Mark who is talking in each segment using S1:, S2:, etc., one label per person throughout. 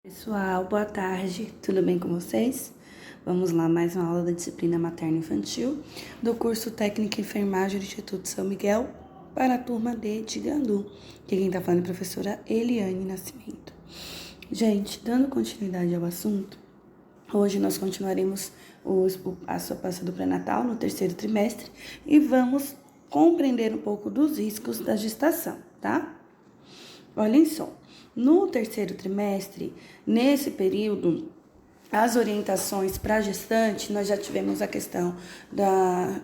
S1: Pessoal, boa tarde, tudo bem com vocês? Vamos lá, mais uma aula da disciplina materno-infantil do curso Técnico em Enfermagem do Instituto São Miguel para a turma D de Gandu, que quem está falando é a professora Eliane Nascimento. Gente, dando continuidade ao assunto, hoje nós continuaremos a sua pasta do pré-natal no terceiro trimestre e vamos compreender um pouco dos riscos da gestação, tá? Olhem só, no terceiro trimestre, nesse período, as orientações para a gestante, nós já tivemos a questão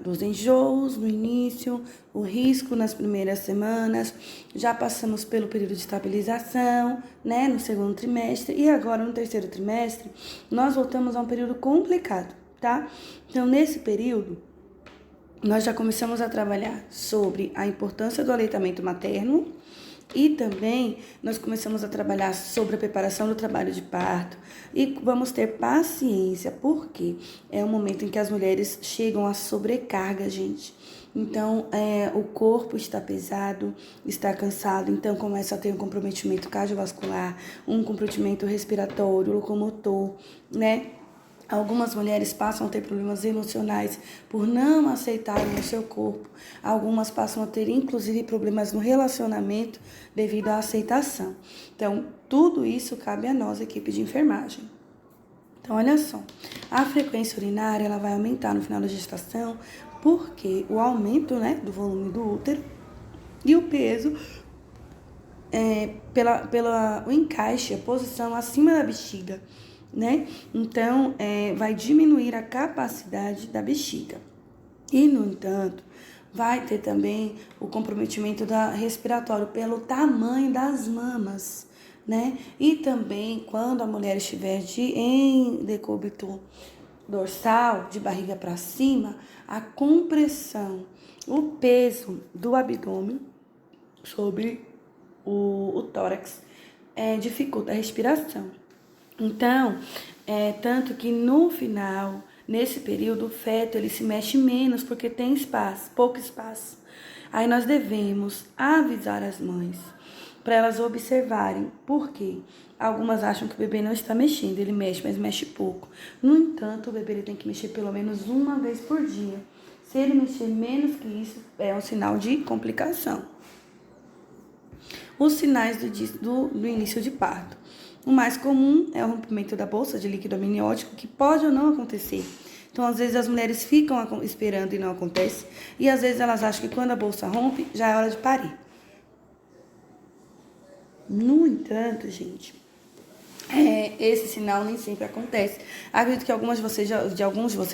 S1: dos enjoos no início, o risco nas primeiras semanas, já passamos pelo período de estabilização, né, no segundo trimestre, e agora no terceiro trimestre, nós voltamos a um período complicado, tá? Então, nesse período, nós já começamos a trabalhar sobre a importância do aleitamento materno, e também nós começamos a trabalhar sobre a preparação do trabalho de parto e vamos ter paciência, porque é um momento em que as mulheres chegam à sobrecarga, gente. Então, o corpo está pesado, está cansado, então começa a ter um comprometimento cardiovascular, um comprometimento respiratório, locomotor, né? Algumas mulheres passam a ter problemas emocionais por não aceitarem o seu corpo. Algumas passam a ter, inclusive, problemas no relacionamento devido à aceitação. Então, tudo isso cabe a nós, equipe de enfermagem. Então, olha só, a frequência urinária ela vai aumentar no final da gestação porque o aumento, né, do volume do útero e o peso pelo encaixe, a posição acima da bexiga, né? Então, vai diminuir a capacidade da bexiga. E, no entanto, vai ter também o comprometimento respiratório pelo tamanho das mamas, né? E também, quando a mulher estiver em decúbito dorsal, de barriga para cima, a compressão, o peso do abdômen sobre o tórax dificulta a respiração. Então, tanto que no final, nesse período, o feto ele se mexe menos porque tem espaço, pouco espaço. Aí nós devemos avisar as mães para elas observarem por quê. Algumas acham que o bebê não está mexendo, ele mexe, mas mexe pouco. No entanto, o bebê ele tem que mexer pelo menos uma vez por dia. Se ele mexer menos que isso, é um sinal de complicação. Os sinais do início de parto. O mais comum é o rompimento da bolsa de líquido amniótico, que pode ou não acontecer. Então, às vezes, as mulheres ficam esperando e não acontece. E, às vezes, elas acham que quando a bolsa rompe, já é hora de parir. No entanto, gente, esse sinal nem sempre acontece. Acredito que alguns de vocês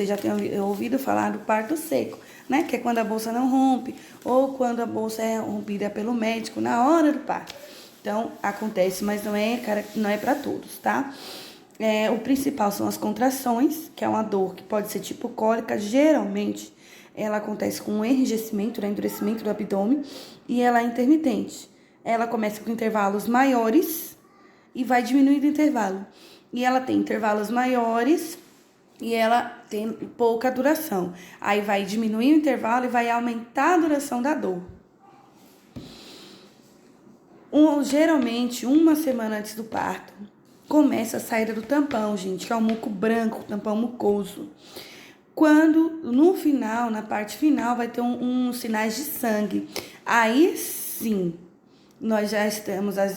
S1: já tenham ouvido falar do parto seco, né? Que é quando a bolsa não rompe ou quando a bolsa é rompida pelo médico na hora do parto. Então, acontece, mas não é para todos, tá? O principal são as contrações, que é uma dor que pode ser tipo cólica. Geralmente, ela acontece com um enrijecimento, né, endurecimento do abdômen, e ela é intermitente. Ela começa com intervalos maiores e vai diminuindo o intervalo. E ela tem intervalos maiores e ela tem pouca duração. Aí vai diminuir o intervalo e vai aumentar a duração da dor. Geralmente, uma semana antes do parto, começa a saída do tampão, gente, que é o muco branco, tampão mucoso. Quando, no final, na parte final, vai ter uns sinais de sangue. Aí, sim, nós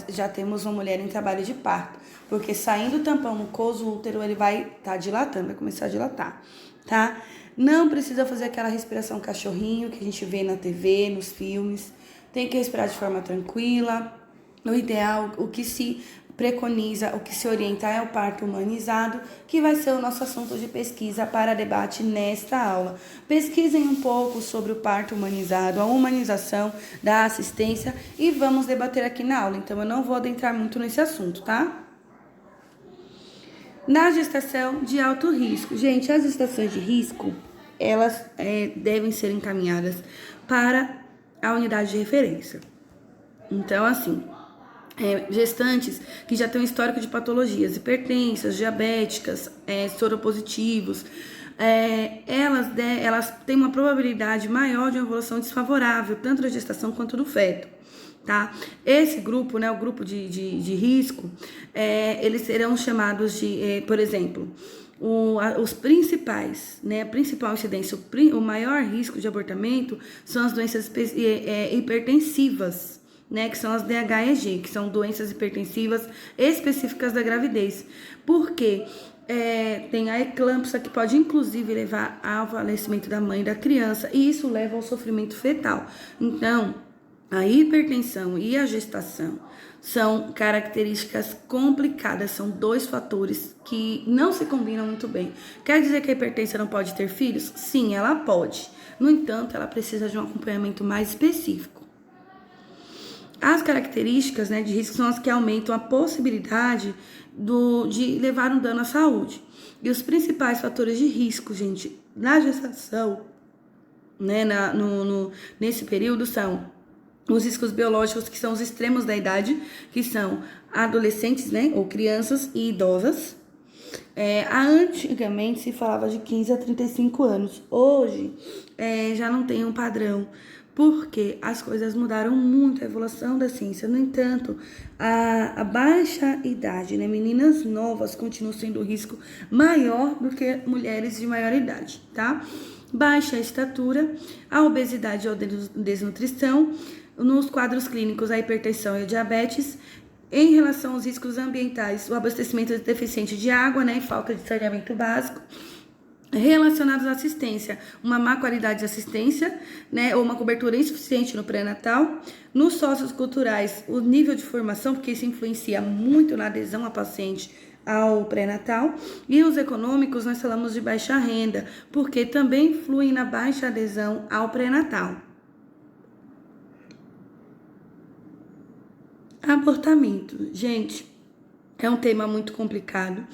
S1: já temos uma mulher em trabalho de parto. Porque saindo o tampão mucoso, o útero ele vai estar dilatando, vai começar a dilatar, tá? Não precisa fazer aquela respiração cachorrinho que a gente vê na TV, nos filmes. Tem que respirar de forma tranquila. O ideal, o que se preconiza, o que se orienta é o parto humanizado, que vai ser o nosso assunto de pesquisa para debate nesta aula. Pesquisem um pouco sobre o parto humanizado, a humanização da assistência e vamos debater aqui na aula. Então, eu não vou adentrar muito nesse assunto, tá? Na gestação de alto risco. Gente, as gestações de risco, elas devem ser encaminhadas para a unidade de referência. Então, assim, gestantes que já têm um histórico de patologias hipertensas, diabéticas, soropositivos, elas têm uma probabilidade maior de uma evolução desfavorável, tanto da gestação quanto do feto, tá? Esse grupo, né, o grupo de risco, eles serão chamados de, por exemplo, os principais, né, a principal incidência, o maior risco de abortamento são as doenças hipertensivas, né, que são as DHEG, que são doenças hipertensivas específicas da gravidez. Por quê? Tem a eclâmpsia, que pode inclusive levar ao falecimento da mãe e da criança, e isso leva ao sofrimento fetal. Então, a hipertensão e a gestação são características complicadas, são dois fatores que não se combinam muito bem. Quer dizer que a hipertensão não pode ter filhos? Sim, ela pode. No entanto, ela precisa de um acompanhamento mais específico. As características, né, de risco são as que aumentam a possibilidade de levar um dano à saúde. E os principais fatores de risco, gente, na gestação, né, nesse período são os riscos biológicos, que são os extremos da idade, que são adolescentes, né, ou crianças e idosas. Antigamente se falava de 15 a 35 anos. Hoje já não tem um padrão, porque as coisas mudaram muito, a evolução da ciência. No entanto, a baixa idade, né, meninas novas continuam sendo o risco maior do que mulheres de maior idade, tá? Baixa estatura, a obesidade ou desnutrição, nos quadros clínicos a hipertensão e a diabetes. Em relação aos riscos ambientais, o abastecimento deficiente de água, né, e falta de saneamento básico. Relacionados à assistência, uma má qualidade de assistência, né, ou uma cobertura insuficiente no pré-natal. Nos socioculturais, o nível de formação, porque isso influencia muito na adesão a paciente ao pré-natal. E os econômicos, nós falamos de baixa renda, porque também influem na baixa adesão ao pré-natal. Abortamento, gente, é um tema muito complicado,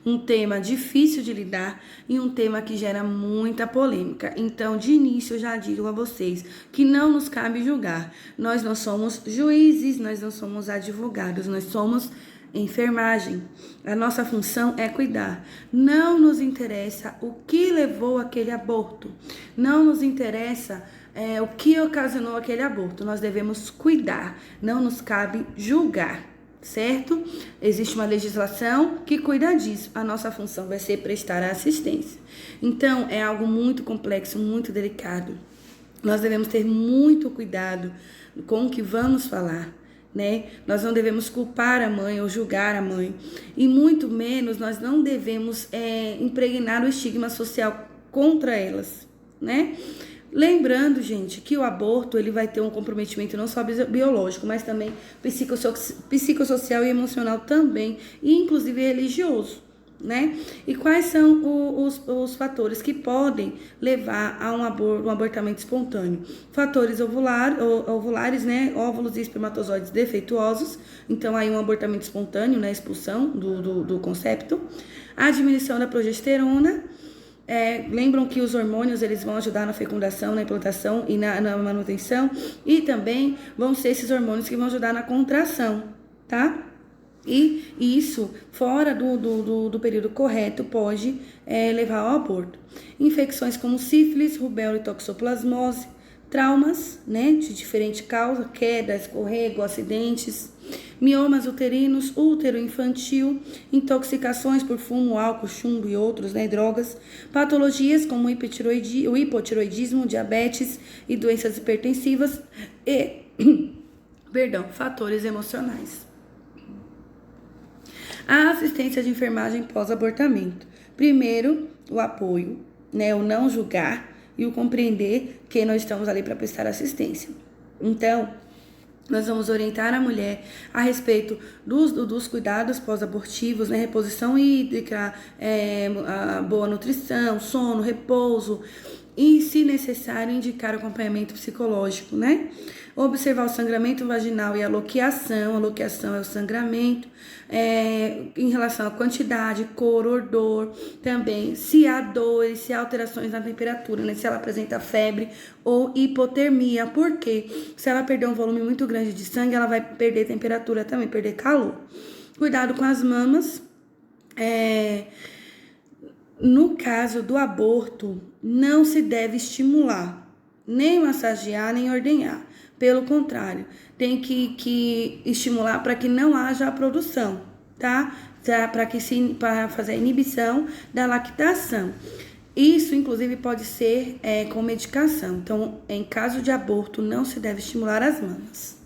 S1: um tema difícil de lidar e um tema que gera muita polêmica. Então, de início, eu já digo a vocês que não nos cabe julgar. Nós não somos juízes, nós não somos advogados, nós somos enfermagem. A nossa função é cuidar. Não nos interessa o que levou aquele aborto, não nos interessa o que ocasionou aquele aborto. Nós devemos cuidar, não nos cabe julgar, certo? Existe uma legislação que cuida disso. A nossa função vai ser prestar assistência. Então, é algo muito complexo, muito delicado. Nós devemos ter muito cuidado com o que vamos falar, né? Nós não devemos culpar a mãe ou julgar a mãe. E muito menos nós não devemos impregnar o estigma social contra elas, né? Lembrando, gente, que o aborto ele vai ter um comprometimento não só biológico, mas também psicossocial e emocional também, e inclusive religioso, né? E quais são os fatores que podem levar a um abortamento espontâneo? Fatores ovulares, né? Óvulos e espermatozoides defeituosos, então aí um abortamento espontâneo, né? Expulsão do concepto. A diminuição da progesterona. Lembram que os hormônios eles vão ajudar na fecundação, na implantação e na manutenção, e também vão ser esses hormônios que vão ajudar na contração, tá? E isso, fora do período correto, pode levar ao aborto. Infecções como sífilis, rubéola e toxoplasmose, traumas, né, de diferente causa, queda, escorrego, acidentes, miomas uterinos, útero infantil, intoxicações por fumo, álcool, chumbo e outros, né, drogas, patologias como o hipotiroidismo, diabetes e doenças hipertensivas e, fatores emocionais. A assistência de enfermagem pós-abortamento. Primeiro, o apoio, né, o não julgar e o compreender que nós estamos ali para prestar assistência. Então, nós vamos orientar a mulher a respeito dos cuidados pós-abortivos, né? Reposição hídrica, a boa nutrição, sono, repouso e, se necessário, indicar acompanhamento psicológico, né? Observar o sangramento vaginal e a loqueação. A loqueação é o sangramento, em relação à quantidade, cor, odor, também se há dores, se há alterações na temperatura, né? Se ela apresenta febre ou hipotermia. Por quê? Se ela perder um volume muito grande de sangue, ela vai perder temperatura também, perder calor. Cuidado com as mamas. No caso do aborto, não se deve estimular, nem massagear, nem ordenhar. Pelo contrário, tem que estimular para que não haja a produção, tá? Para fazer a inibição da lactação. Isso, inclusive, pode ser com medicação. Então, em caso de aborto, não se deve estimular as mamas.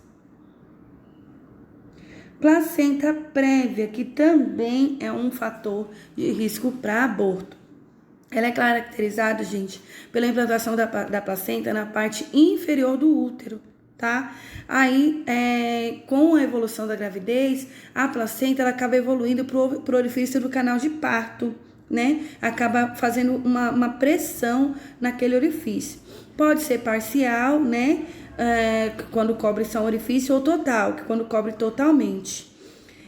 S1: Placenta prévia, que também é um fator de risco para aborto. Ela é caracterizada, gente, pela implantação da placenta na parte inferior do útero, tá? Aí, com a evolução da gravidez, a placenta ela acaba evoluindo pro orifício do canal de parto, né? Acaba fazendo uma pressão naquele orifício. Pode ser parcial, né? Quando cobre só um orifício, ou total, que quando cobre totalmente.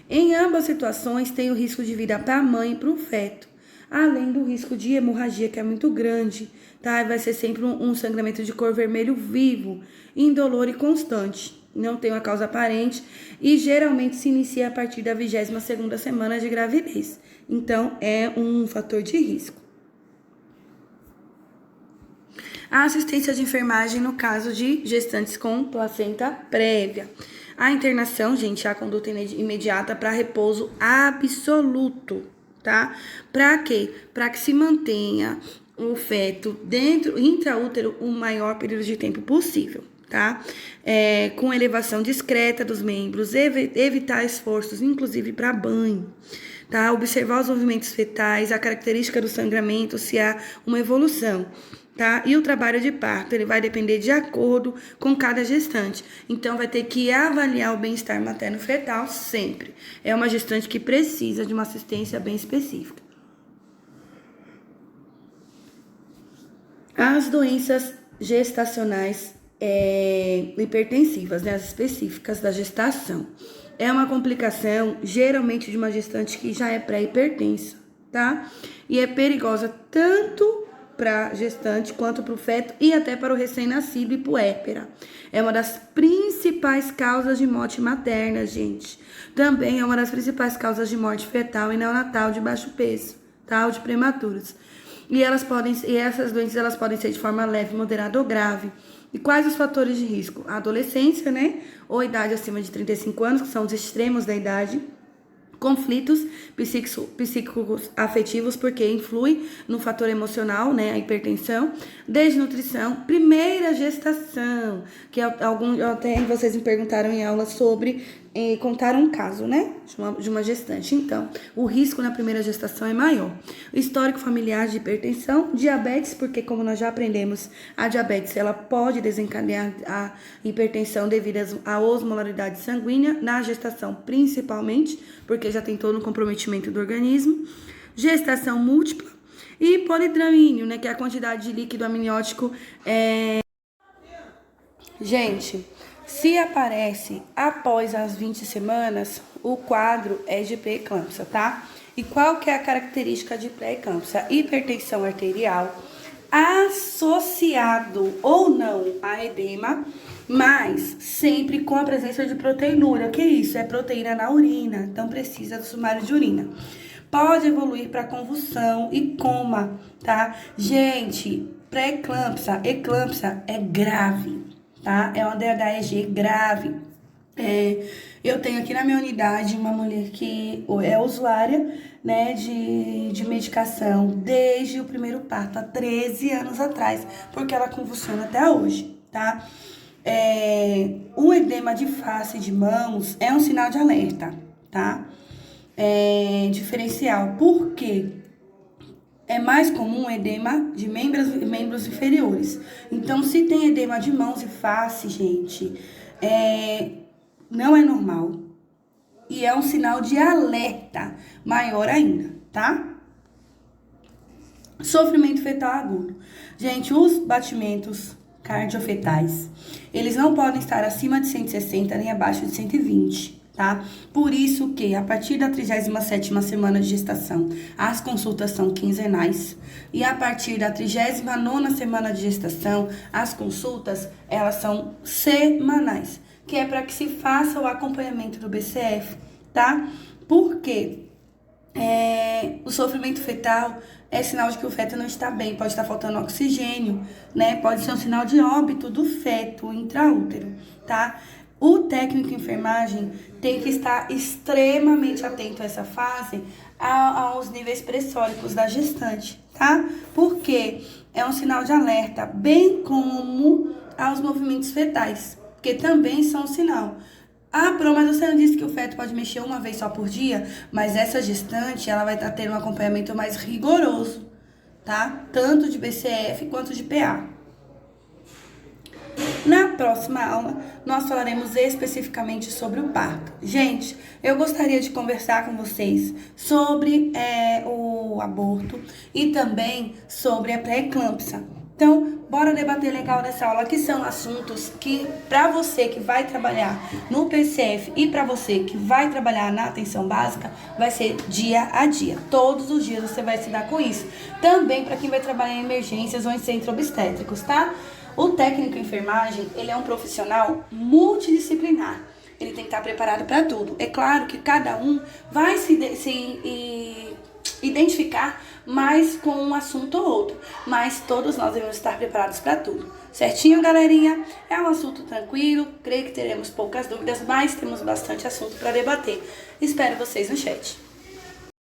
S1: Em ambas situações, tem o risco de vida para a mãe e para o feto, além do risco de hemorragia, que é muito grande, tá? Vai ser sempre um sangramento de cor vermelho vivo, indolor e constante. Não tem uma causa aparente e geralmente se inicia a partir da 22ª semana de gravidez. Então, é um fator de risco. A assistência de enfermagem no caso de gestantes com placenta prévia. A internação, gente, é a conduta imediata para repouso absoluto, tá? Para quê? Para que se mantenha o feto dentro, intraútero, o maior período de tempo possível, tá? Com elevação discreta dos membros, evitar esforços, inclusive para banho, tá? Observar os movimentos fetais, a característica do sangramento, se há uma evolução. Tá? E o trabalho de parto, ele vai depender de acordo com cada gestante. Então, vai ter que avaliar o bem-estar materno-fetal sempre. É uma gestante que precisa de uma assistência bem específica. As doenças gestacionais hipertensivas, né? As específicas da gestação. É uma complicação, geralmente, de uma gestante que já é pré-hipertensa, tá? E é perigosa tanto para gestante, quanto para o feto e até para o recém-nascido e puérpera. É uma das principais causas de morte materna, gente. Também é uma das principais causas de morte fetal e neonatal de baixo peso, tá? Ou de prematuros. E essas doenças elas podem ser de forma leve, moderada ou grave. E quais os fatores de risco? A adolescência, né? Ou idade acima de 35 anos, que são os extremos da idade. Conflitos psíquicos afetivos, porque influi no fator emocional, né, a hipertensão, desnutrição, primeira gestação, que até vocês me perguntaram em aula sobre contar um caso, né, de uma gestante. Então, o risco na primeira gestação é maior. Histórico familiar de hipertensão, diabetes, porque como nós já aprendemos, a diabetes ela pode desencadear a hipertensão devido à osmolaridade sanguínea na gestação, principalmente, porque já tem todo um comprometimento do organismo. Gestação múltipla e polidramínio, né, que é a quantidade de líquido amniótico. Gente, se aparece após as 20 semanas, o quadro é de pré-eclâmpsia, tá? E qual que é a característica de pré-eclâmpsia? Hipertensão arterial associado ou não a edema, mas sempre com a presença de proteinúria. O que é isso? É proteína na urina, então precisa do sumário de urina. Pode evoluir para convulsão e coma, tá? Gente, pré-eclâmpsia, eclâmpsia é grave, tá? É uma DHEG grave. Eu tenho aqui na minha unidade uma mulher que é usuária, né, de medicação desde o primeiro parto, há 13 anos atrás, porque ela convulsiona até hoje, tá? O edema de face e de mãos é um sinal de alerta, tá? Diferencial, por quê? É mais comum edema de membros inferiores. Então, se tem edema de mãos e face, gente, não é normal. E é um sinal de alerta maior ainda, tá? Sofrimento fetal agudo. Gente, os batimentos cardiofetais, eles não podem estar acima de 160 nem abaixo de 120, tá? Por isso que, a partir da 37ª semana de gestação, as consultas são quinzenais. E a partir da 39ª semana de gestação, as consultas, elas são semanais, que é para que se faça o acompanhamento do BCF, tá? Porque o sofrimento fetal é sinal de que o feto não está bem, pode estar faltando oxigênio, né? Pode ser um sinal de óbito do feto intraútero, tá? O técnico de enfermagem tem que estar extremamente atento a essa fase, aos níveis pressóricos da gestante, tá? Porque é um sinal de alerta, bem como aos movimentos fetais, que também são um sinal. Ah, Pro, mas você não disse que o feto pode mexer uma vez só por dia? Mas essa gestante, ela vai estar tendo um acompanhamento mais rigoroso, tá? Tanto de BCF quanto de PA. Na próxima aula, nós falaremos especificamente sobre o parto. Gente, eu gostaria de conversar com vocês sobre o aborto e também sobre a pré-eclâmpsia. Então, bora debater legal nessa aula, que são assuntos que, para você que vai trabalhar no PCF e para você que vai trabalhar na atenção básica, vai ser dia a dia. Todos os dias você vai se dar com isso. Também para quem vai trabalhar em emergências ou em centros obstétricos, tá? O técnico em enfermagem, ele é um profissional multidisciplinar. Ele tem que estar preparado para tudo. É claro que cada um vai se identificar mais com um assunto ou outro, mas todos nós devemos estar preparados para tudo. Certinho, galerinha? É um assunto tranquilo, creio que teremos poucas dúvidas, mas temos bastante assunto para debater. Espero vocês no chat.